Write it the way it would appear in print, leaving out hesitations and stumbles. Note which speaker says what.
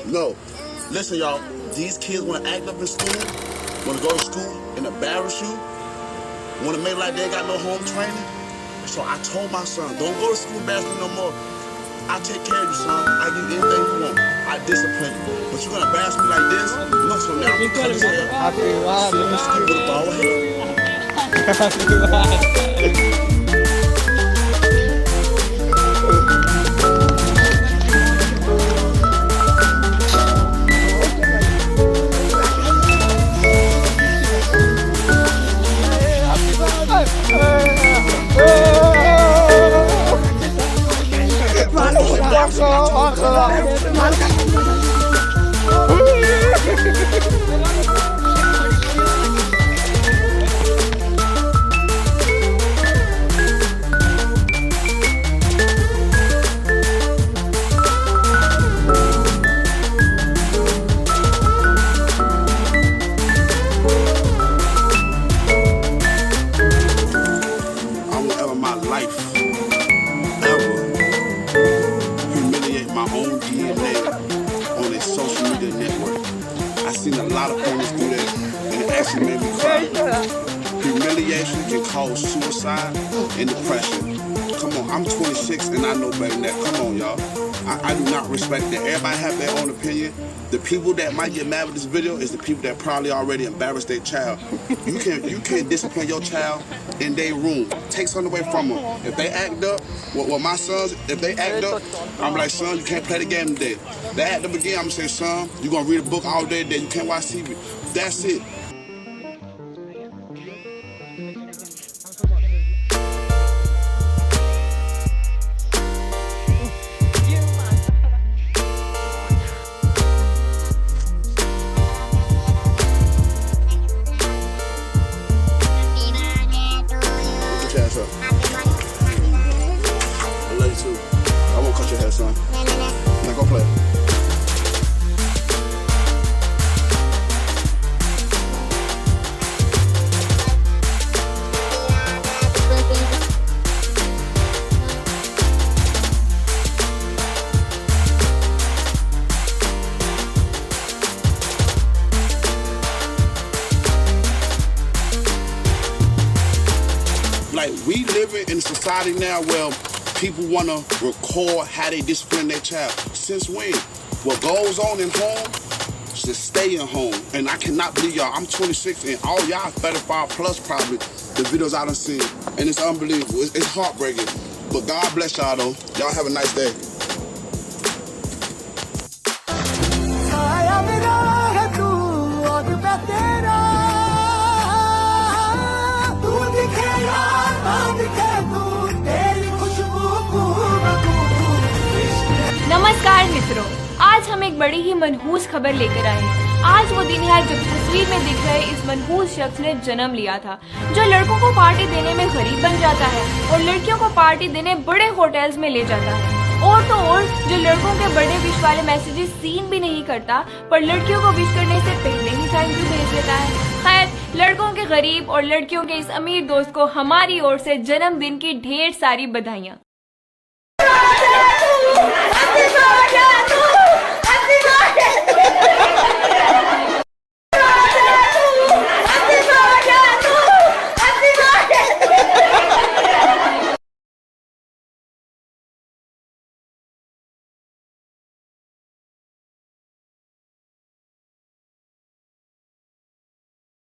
Speaker 1: No. Listen, y'all. These kids want to act up in school, want to go to school and embarrass you, want to make like they got no home training. So I told my son, don't go to school embarrass me no more. I take care of you, son. I give you anything you want. I discipline you. But you're going to embarrass me like this? No, so now I'm cut his hair. With a bald head. Humiliation can cause suicide and depression. Come on, I'm 26 and I know better than that. Come on, y'all. I do not respect that. Everybody have their own opinion. The people that might get mad with this video is the people that probably already embarrassed their child. You can't discipline your child in their room. Take something away from them. If they act up, well, my sons, if they act up, I'm like, son, you can't play the game today. They act up again, I'm gonna say, son, you're gonna read a book all day today. You can't watch TV. That's it. I love you too. I won't cut your hair, son. Now go play. Like, we living in a society now where people want to record how they discipline their child. Since when? What goes on in home should stay in home. And I cannot believe y'all, I'm 26 and all y'all 35 plus probably, the videos I done seen. And it's unbelievable, it's heartbreaking. But God bless y'all though. Y'all have a nice day.
Speaker 2: नमस्कार मित्रों, आज हम एक बड़ी ही मनहूस खबर लेकर आए हैं। आज वो दिन है जब तस्वीर में दिख रहे इस मनहूस शख्स ने जन्म लिया था, जो लड़कों को पार्टी देने में गरीब बन जाता है और लड़कियों को पार्टी देने बड़े होटल्स में ले जाता है। और तो और जो लड़कों के बर्थडे विश वाले मैसेजेस सीन भी नहीं करता, पर लड़कियों को विश करने से पहले ही थैंक यू भेज देता है। खैर, लड़कों के गरीब और लड़कियों के इस अमीर दोस्त को हमारी ओर से जन्मदिन की ढेर सारी बधाइयाँ।